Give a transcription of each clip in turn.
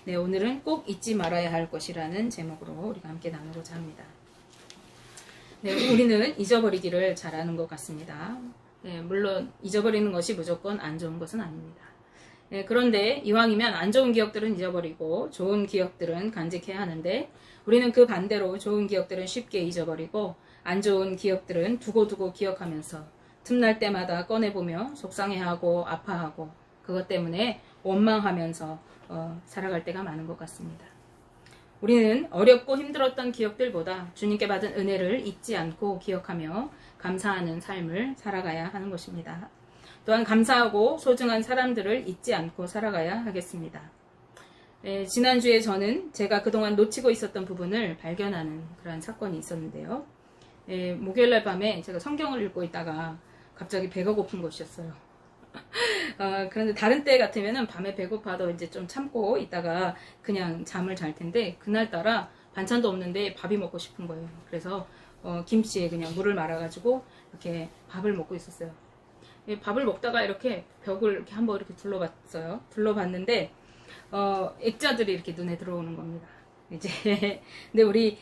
네, 오늘은 꼭 잊지 말아야 할 것이라는 제목으로 우리가 함께 나누고자 합니다. 네, 우리는 잊어버리기를 잘하는 것 같습니다. 네, 물론 잊어버리는 것이 무조건 안 좋은 것은 아닙니다. 네, 그런데 이왕이면 안 좋은 기억들은 잊어버리고 좋은 기억들은 간직해야 하는데, 우리는 그 반대로 좋은 기억들은 쉽게 잊어버리고 안 좋은 기억들은 두고두고 기억하면서 틈날 때마다 꺼내보며 속상해하고 아파하고 그것 때문에 원망하면서 살아갈 때가 많은 것 같습니다. 우리는 어렵고 힘들었던 기억들보다 주님께 받은 은혜를 잊지 않고 기억하며 감사하는 삶을 살아가야 하는 것입니다. 또한 감사하고 소중한 사람들을 잊지 않고 살아가야 하겠습니다. 지난주에 저는 제가 그동안 놓치고 있었던 부분을 발견하는 그러한 사건이 있었는데요. 목요일날 밤에 제가 성경을 읽고 있다가 갑자기 배가 고픈 것이었어요. 그런데 다른 때 같으면은 밤에 배고파도 이제 좀 참고 있다가 그냥 잠을 잘 텐데, 그날따라 반찬도 없는데 밥이 먹고 싶은 거예요. 그래서 김치에 그냥 물을 말아가지고 이렇게 밥을 먹고 있었어요. 밥을 먹다가 이렇게 벽을 이렇게 한번 이렇게 둘러봤어요. 둘러봤는데 액자들이 이렇게 눈에 들어오는 겁니다. 이제 근데 우리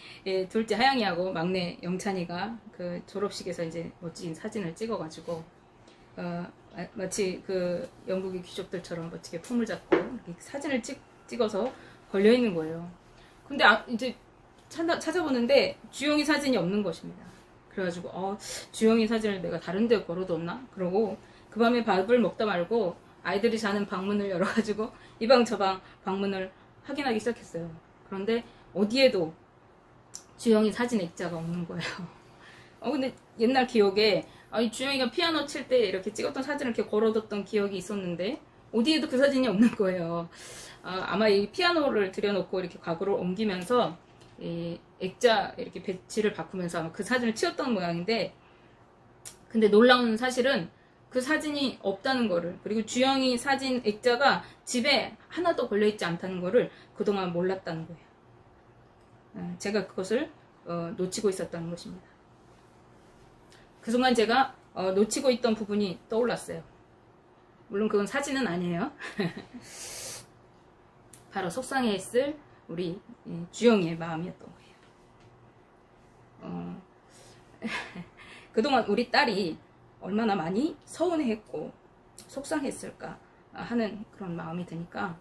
둘째 하영이하고 막내 영찬이가 그 졸업식에서 이제 멋진 사진을 찍어가지고 마치 그 영국의 귀족들처럼 멋지게 품을 잡고 이렇게 사진을 찍어서 걸려 있는 거예요. 근데 이제 찾아보는데 주영이 사진이 없는 것입니다. 그래가지고 주영이 사진을 내가 다른 데 걸어뒀나? 그러고 그 밤에 밥을 먹다 말고 아이들이 자는 방문을 열어가지고 이 방 저 방 방문을 확인하기 시작했어요. 그런데 어디에도 주영이 사진 액자가 없는 거예요. 근데 옛날 기억에 주영이가 피아노 칠 때 이렇게 찍었던 사진을 이렇게 걸어뒀던 기억이 있었는데 어디에도 그 사진이 없는 거예요. 아마 이 피아노를 들여놓고 이렇게 가구를 옮기면서 이 액자 이렇게 배치를 바꾸면서 아마 그 사진을 치웠던 모양인데, 근데 놀라운 사실은 그 사진이 없다는 거를, 그리고 주영이 사진 액자가 집에 하나도 걸려있지 않다는 거를 그동안 몰랐다는 거예요. 제가 그것을 놓치고 있었다는 것입니다. 그 순간 제가 놓치고 있던 부분이 떠올랐어요. 물론 그건 사진은 아니에요. 바로 속상해했을 우리 주영이의 마음이었던 거예요. 그동안 우리 딸이 얼마나 많이 서운해했고 속상했을까 하는 그런 마음이 드니까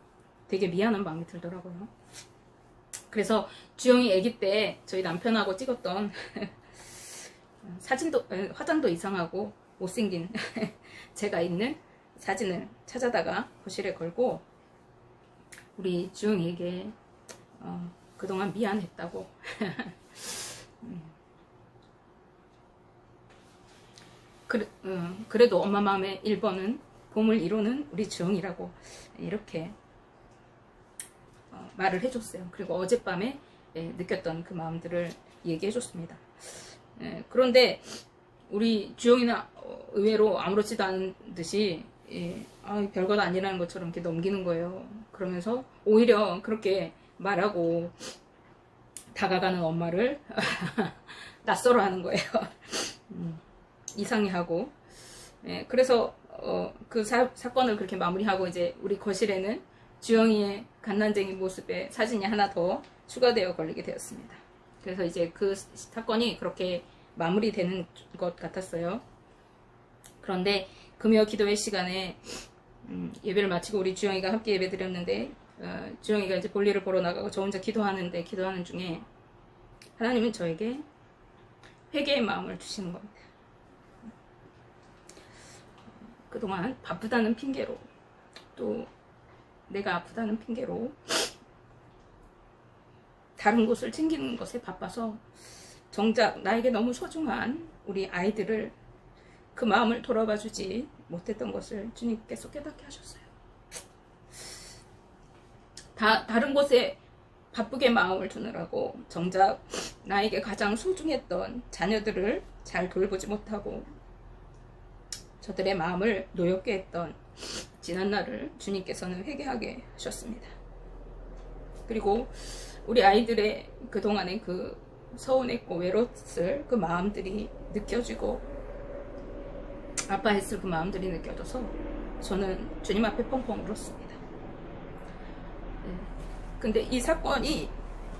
되게 미안한 마음이 들더라고요. 그래서 주영이 아기 때 저희 남편하고 찍었던 사진도, 화장도 이상하고 못생긴 제가 있는 사진을 찾아다가 거실에 걸고 우리 주영이에게 그동안 미안했다고 그래도 엄마 마음의 1번은 봄을 이루는 우리 주영이라고 이렇게 말을 해줬어요. 그리고 어젯밤에 느꼈던 그 마음들을 얘기해줬습니다. 그런데 우리 주영이는 의외로 아무렇지도 않은 듯이 별것 아니라는 것처럼 이렇게 넘기는 거예요. 그러면서 오히려 그렇게 말하고 다가가는 엄마를 낯설어 하는 거예요. 이상해하고. 그래서 그 사건을 그렇게 마무리하고 이제 우리 거실에는 주영이의 갓난쟁이 모습의 사진이 하나 더 추가되어 걸리게 되었습니다. 그래서 이제 그 사건이 그렇게 마무리되는 것 같았어요. 그런데 금요 기도회 시간에 예배를 마치고 우리 주영이가 함께 예배 드렸는데 주영이가 이제 볼일을 보러 나가고 저 혼자 기도하는 중에 하나님은 저에게 회개의 마음을 주시는 겁니다. 그동안 바쁘다는 핑계로, 또 내가 아프다는 핑계로 다른 곳을 챙기는 것에 바빠서 정작 나에게 너무 소중한 우리 아이들을 그 마음을 돌아봐 주지 못했던 것을 주님께서 깨닫게 하셨어요. 다른 곳에 바쁘게 마음을 두느라고 정작 나에게 가장 소중했던 자녀들을 잘 돌보지 못하고 저들의 마음을 노엽게 했던 지난날을 주님께서는 회개하게 하셨습니다. 그리고 우리 아이들의 그동안의 그 서운했고 외로웠을 그 마음들이 느껴지고 아파했을 그 마음들이 느껴져서 저는 주님 앞에 펑펑 울었습니다. 근데 이 사건이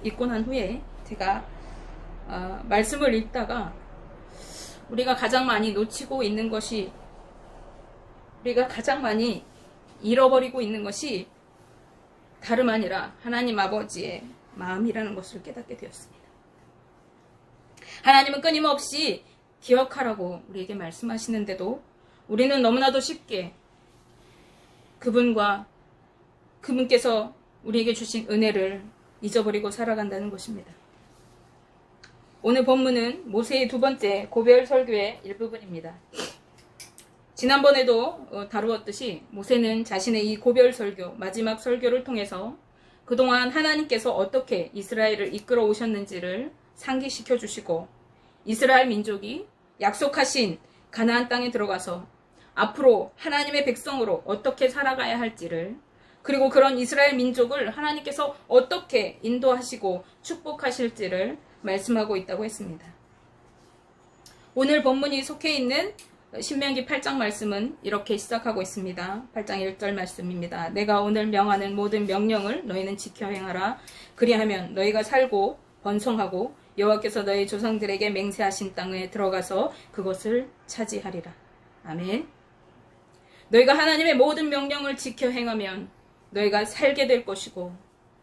있고 난 후에 제가 말씀을 읽다가 우리가 가장 많이 놓치고 있는 것이, 우리가 가장 많이 잃어버리고 있는 것이 다름 아니라 하나님 아버지의 마음이라는 것을 깨닫게 되었습니다. 하나님은 끊임없이 기억하라고 우리에게 말씀하시는데도 우리는 너무나도 쉽게 그분께서 우리에게 주신 은혜를 잊어버리고 살아간다는 것입니다. 오늘 본문은 모세의 두 번째 고별 설교의 일부분입니다. 지난번에도 다루었듯이 모세는 자신의 이 고별 설교, 마지막 설교를 통해서 그동안 하나님께서 어떻게 이스라엘을 이끌어 오셨는지를 상기시켜 주시고, 이스라엘 민족이 약속하신 가나안 땅에 들어가서 앞으로 하나님의 백성으로 어떻게 살아가야 할지를, 그리고 그런 이스라엘 민족을 하나님께서 어떻게 인도하시고 축복하실지를 말씀하고 있다고 했습니다. 오늘 본문이 속해 있는 신명기 8장 말씀은 이렇게 시작하고 있습니다. 8장 1절 말씀입니다. 내가 오늘 명하는 모든 명령을 너희는 지켜 행하라. 그리하면 너희가 살고 번성하고 여호와께서 너희 조상들에게 맹세하신 땅에 들어가서 그것을 차지하리라. 아멘. 너희가 하나님의 모든 명령을 지켜 행하면 너희가 살게 될 것이고,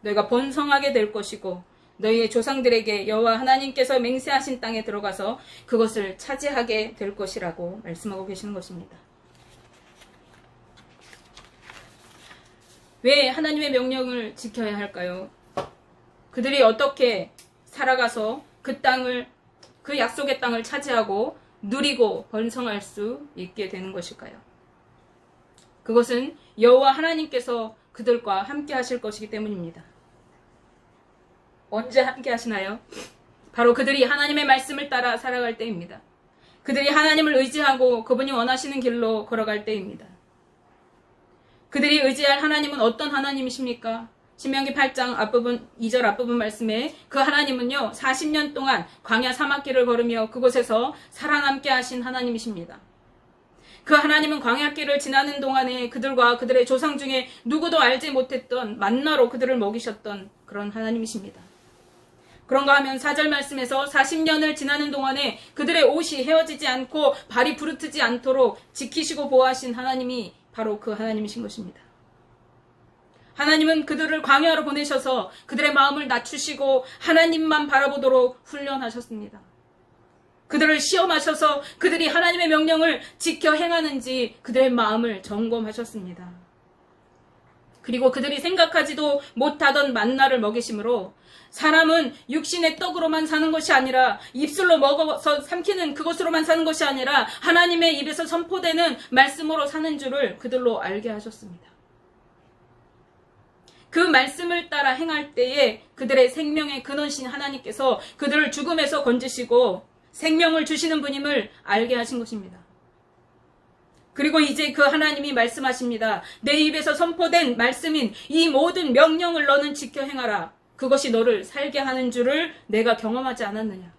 너희가 번성하게 될 것이고, 너희의 조상들에게 여호와 하나님께서 맹세하신 땅에 들어가서 그것을 차지하게 될 것이라고 말씀하고 계시는 것입니다. 왜 하나님의 명령을 지켜야 할까요? 그들이 어떻게 살아가서 그 약속의 땅을 차지하고 누리고 번성할 수 있게 되는 것일까요? 그것은 여호와 하나님께서 그들과 함께 하실 것이기 때문입니다. 언제 함께 하시나요? 바로 그들이 하나님의 말씀을 따라 살아갈 때입니다. 그들이 하나님을 의지하고 그분이 원하시는 길로 걸어갈 때입니다. 그들이 의지할 하나님은 어떤 하나님이십니까? 신명기 8장 앞부분, 2절 앞부분 말씀에 그 하나님은요, 40년 동안 광야 사막길을 걸으며 그곳에서 살아남게 하신 하나님이십니다. 그 하나님은 광야길을 지나는 동안에 그들과 그들의 조상 중에 누구도 알지 못했던 만나로 그들을 먹이셨던 그런 하나님이십니다. 그런가 하면 4절 말씀에서 40년을 지나는 동안에 그들의 옷이 헤어지지 않고 발이 부르트지 않도록 지키시고 보호하신 하나님이 바로 그 하나님이신 것입니다. 하나님은 그들을 광야로 보내셔서 그들의 마음을 낮추시고 하나님만 바라보도록 훈련하셨습니다. 그들을 시험하셔서 그들이 하나님의 명령을 지켜 행하는지 그들의 마음을 점검하셨습니다. 그리고 그들이 생각하지도 못하던 만나를 먹이심으로 사람은 육신의 떡으로만 사는 것이 아니라, 입술로 먹어서 삼키는 그것으로만 사는 것이 아니라 하나님의 입에서 선포되는 말씀으로 사는 줄을 그들로 알게 하셨습니다. 그 말씀을 따라 행할 때에 그들의 생명의 근원신 하나님께서 그들을 죽음에서 건지시고 생명을 주시는 분임을 알게 하신 것입니다. 그리고 이제 그 하나님이 말씀하십니다. 내 입에서 선포된 말씀인 이 모든 명령을 너는 지켜 행하라. 그것이 너를 살게 하는 줄을 내가 경험하지 않았느냐.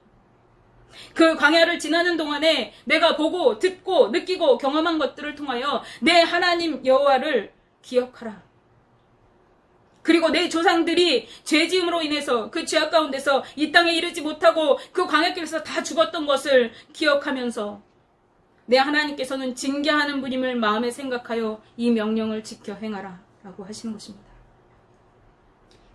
그 광야를 지나는 동안에 내가 보고 듣고 느끼고 경험한 것들을 통하여 내 하나님 여호와를 기억하라. 그리고 내 조상들이 죄지음으로 인해서 그 죄악 가운데서 이 땅에 이르지 못하고 그 광야길에서 다 죽었던 것을 기억하면서 내 하나님께서는 징계하는 분임을 마음에 생각하여 이 명령을 지켜 행하라 라고 하시는 것입니다.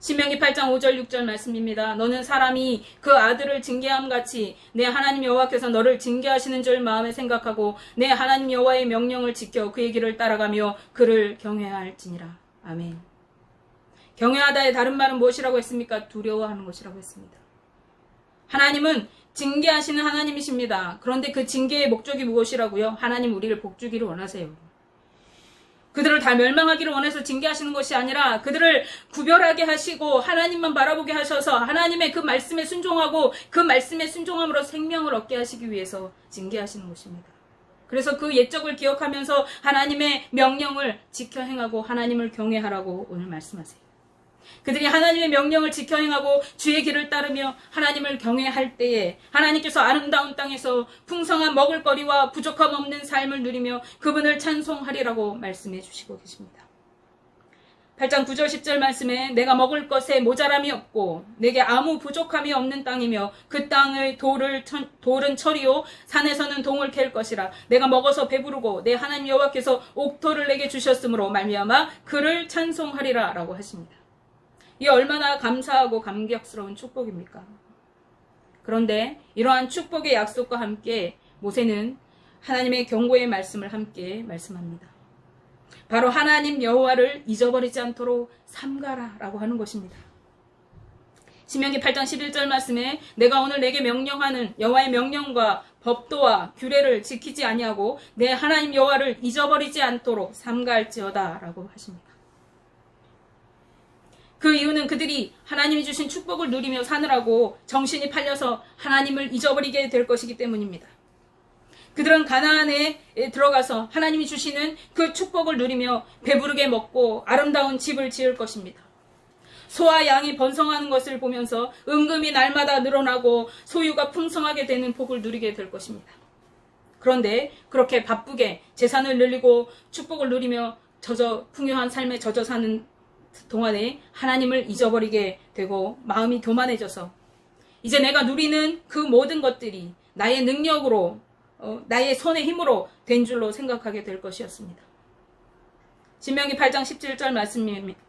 신명기 8장 5절 6절 말씀입니다. 너는 사람이 그 아들을 징계함 같이 내 하나님 여호와께서 너를 징계하시는 줄 마음에 생각하고 내 하나님 여호와의 명령을 지켜 그의 길을 따라가며 그를 경외할지니라. 아멘. 경외하다의 다른 말은 무엇이라고 했습니까? 두려워하는 것이라고 했습니다. 하나님은 징계하시는 하나님이십니다. 그런데 그 징계의 목적이 무엇이라고요? 하나님 우리를 복주기를 원하세요. 그들을 다 멸망하기를 원해서 징계하시는 것이 아니라 그들을 구별하게 하시고 하나님만 바라보게 하셔서 하나님의 그 말씀에 순종하고 그 말씀에 순종함으로 생명을 얻게 하시기 위해서 징계하시는 것입니다. 그래서 그 옛적을 기억하면서 하나님의 명령을 지켜 행하고 하나님을 경외하라고 오늘 말씀하세요. 그들이 하나님의 명령을 지켜 행하고 주의 길을 따르며 하나님을 경외할 때에 하나님께서 아름다운 땅에서 풍성한 먹을거리와 부족함 없는 삶을 누리며 그분을 찬송하리라고 말씀해 주시고 계십니다. 8장 9절 10절 말씀에 내가 먹을 것에 모자람이 없고 내게 아무 부족함이 없는 땅이며 그 땅의 돌은 철이요 산에서는 동을 캘 것이라. 내가 먹어서 배부르고 내 하나님 여호와께서 옥토를 내게 주셨으므로 말미암아 그를 찬송하리라 라고 하십니다. 이 얼마나 감사하고 감격스러운 축복입니까? 그런데 이러한 축복의 약속과 함께 모세는 하나님의 경고의 말씀을 함께 말씀합니다. 바로 하나님 여호와를 잊어버리지 않도록 삼가라 라고 하는 것입니다. 신명기 8장 11절 말씀에 내가 오늘 내게 명령하는 여호와의 명령과 법도와 규례를 지키지 아니하고 내 하나님 여호와를 잊어버리지 않도록 삼가할지어다 라고 하십니다. 그 이유는 그들이 하나님이 주신 축복을 누리며 사느라고 정신이 팔려서 하나님을 잊어버리게 될 것이기 때문입니다. 그들은 가나안에 들어가서 하나님이 주시는 그 축복을 누리며 배부르게 먹고 아름다운 집을 지을 것입니다. 소와 양이 번성하는 것을 보면서 은금이 날마다 늘어나고 소유가 풍성하게 되는 복을 누리게 될 것입니다. 그런데 그렇게 바쁘게 재산을 늘리고 축복을 누리며 풍요한 삶에 젖어 사는 동안에 하나님을 잊어버리게 되고 마음이 교만해져서 이제 내가 누리는 그 모든 것들이 나의 능력으로 나의 손의 힘으로 된 줄로 생각하게 될 것이었습니다. 신명기 8장 17절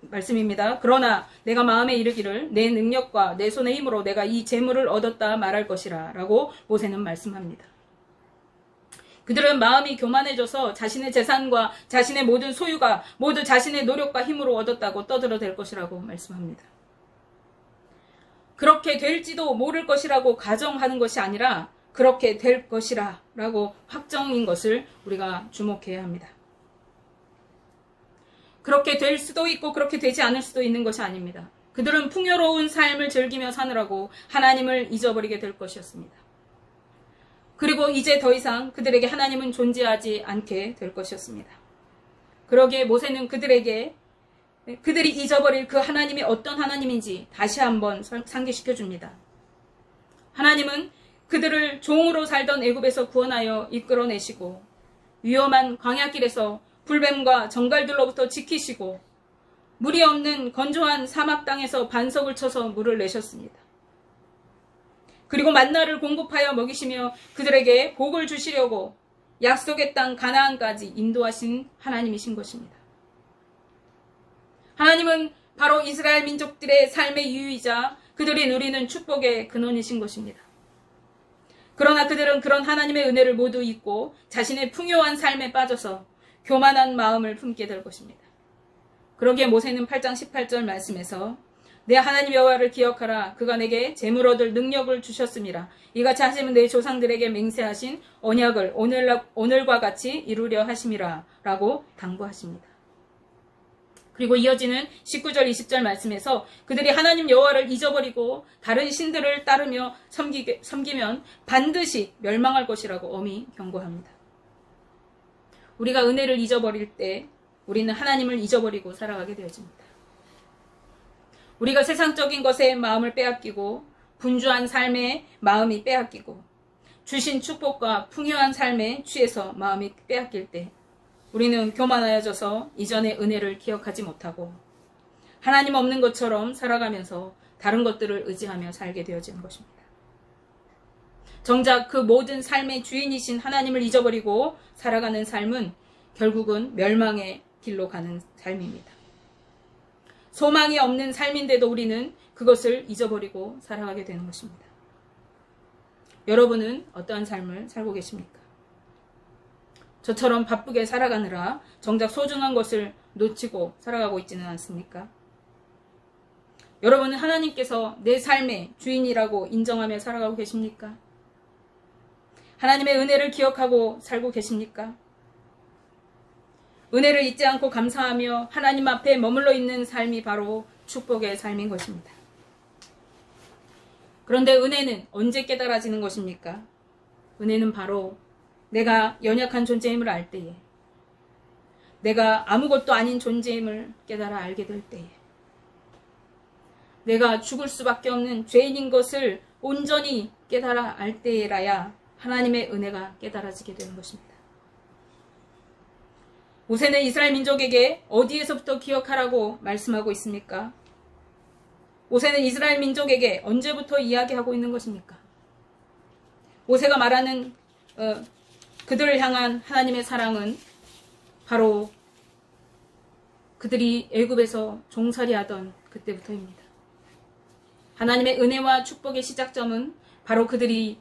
말씀입니다. 그러나 내가 마음에 이르기를 내 능력과 내 손의 힘으로 내가 이 재물을 얻었다 말할 것이라 라고 모세는 말씀합니다. 그들은 마음이 교만해져서 자신의 재산과 자신의 모든 소유가 모두 자신의 노력과 힘으로 얻었다고 떠들어댈 것이라고 말씀합니다. 그렇게 될지도 모를 것이라고 가정하는 것이 아니라 그렇게 될 것이라 라고 확정인 것을 우리가 주목해야 합니다. 그렇게 될 수도 있고 그렇게 되지 않을 수도 있는 것이 아닙니다. 그들은 풍요로운 삶을 즐기며 사느라고 하나님을 잊어버리게 될 것이었습니다. 그리고 이제 더 이상 그들에게 하나님은 존재하지 않게 될 것이었습니다. 그러기에 모세는 그들이 잊어버릴 그 하나님이 어떤 하나님인지 다시 한번 상기시켜 줍니다. 하나님은 그들을 종으로 살던 애굽에서 구원하여 이끌어내시고 위험한 광야길에서 불뱀과 정갈들로부터 지키시고 물이 없는 건조한 사막 땅에서 반석을 쳐서 물을 내셨습니다. 그리고 만나를 공급하여 먹이시며 그들에게 복을 주시려고 약속의 땅 가나안까지 인도하신 하나님이신 것입니다. 하나님은 바로 이스라엘 민족들의 삶의 이유이자 그들이 누리는 축복의 근원이신 것입니다. 그러나 그들은 그런 하나님의 은혜를 모두 잊고 자신의 풍요한 삶에 빠져서 교만한 마음을 품게 될 것입니다. 그러기에 모세는 8장 18절 말씀에서 내 하나님 여호와를 기억하라. 그가 내게 재물 얻을 능력을 주셨음이라. 이같이 하시면 내 조상들에게 맹세하신 언약을 오늘과 같이 이루려 하심이라 라고 당부하십니다. 그리고 이어지는 19절 20절 말씀에서 그들이 하나님 여호와를 잊어버리고 다른 신들을 따르며 섬기면 반드시 멸망할 것이라고 엄히 경고합니다. 우리가 은혜를 잊어버릴 때 우리는 하나님을 잊어버리고 살아가게 되어집니다. 우리가 세상적인 것에 마음을 빼앗기고 분주한 삶에 마음이 빼앗기고 주신 축복과 풍요한 삶에 취해서 마음이 빼앗길 때 우리는 교만하여져서 이전의 은혜를 기억하지 못하고 하나님 없는 것처럼 살아가면서 다른 것들을 의지하며 살게 되어지는 것입니다. 정작 그 모든 삶의 주인이신 하나님을 잊어버리고 살아가는 삶은 결국은 멸망의 길로 가는 삶입니다. 소망이 없는 삶인데도 우리는 그것을 잊어버리고 살아가게 되는 것입니다. 여러분은 어떠한 삶을 살고 계십니까? 저처럼 바쁘게 살아가느라 정작 소중한 것을 놓치고 살아가고 있지는 않습니까? 여러분은 하나님께서 내 삶의 주인이라고 인정하며 살아가고 계십니까? 하나님의 은혜를 기억하고 살고 계십니까? 은혜를 잊지 않고 감사하며 하나님 앞에 머물러 있는 삶이 바로 축복의 삶인 것입니다. 그런데 은혜는 언제 깨달아지는 것입니까? 은혜는 바로 내가 연약한 존재임을 알 때에, 내가 아무것도 아닌 존재임을 깨달아 알게 될 때에, 내가 죽을 수밖에 없는 죄인인 것을 온전히 깨달아 알 때에라야 하나님의 은혜가 깨달아지게 되는 것입니다. 모세는 이스라엘 민족에게 어디에서부터 기억하라고 말씀하고 있습니까? 모세는 이스라엘 민족에게 언제부터 이야기하고 있는 것입니까? 모세가 말하는 그들을 향한 하나님의 사랑은 바로 그들이 애굽에서 종살이하던 그때부터입니다. 하나님의 은혜와 축복의 시작점은 바로 그들이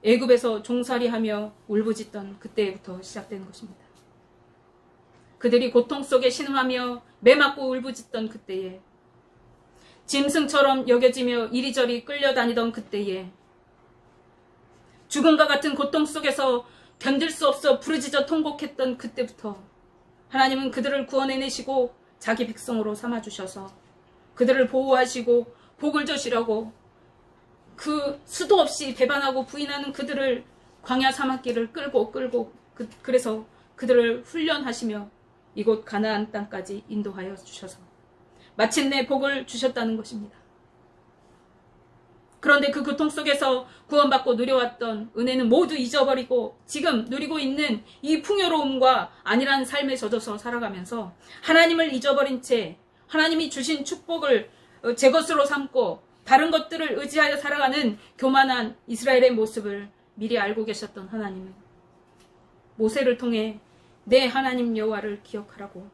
애굽에서 종살이하며 울부짖던 그때부터 시작되는 것입니다. 그들이 고통 속에 신음하며 매맞고 울부짖던 그때에, 짐승처럼 여겨지며 이리저리 끌려다니던 그때에, 죽음과 같은 고통 속에서 견딜 수 없어 부르짖어 통곡했던 그때부터 하나님은 그들을 구원해내시고 자기 백성으로 삼아주셔서 그들을 보호하시고 복을 주시려고 그 수도 없이 배반하고 부인하는 그들을 광야 사막길을 끌고 그래서 그들을 훈련하시며 이곳 가나안 땅까지 인도하여 주셔서 마침내 복을 주셨다는 것입니다. 그런데 그 고통 속에서 구원받고 누려왔던 은혜는 모두 잊어버리고 지금 누리고 있는 이 풍요로움과 안일한 삶에 젖어서 살아가면서 하나님을 잊어버린 채 하나님이 주신 축복을 제 것으로 삼고 다른 것들을 의지하여 살아가는 교만한 이스라엘의 모습을 미리 알고 계셨던 하나님은 모세를 통해 내 하나님 여호와를 기억하라고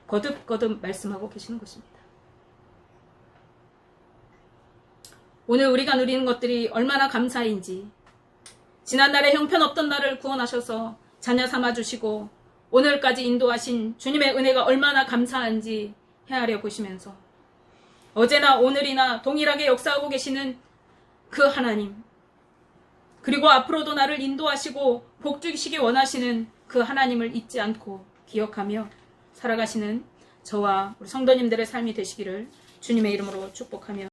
거듭거듭 말씀하고 계시는 것입니다. 오늘 우리가 누리는 것들이 얼마나 감사인지, 지난날에 형편없던 나를 구원하셔서 자녀 삼아주시고 오늘까지 인도하신 주님의 은혜가 얼마나 감사한지 헤아려 보시면서 어제나 오늘이나 동일하게 역사하고 계시는 그 하나님, 그리고 앞으로도 나를 인도하시고 복주시기 원하시는 그 하나님을 잊지 않고 기억하며 살아가시는 저와 우리 성도님들의 삶이 되시기를 주님의 이름으로 축복하며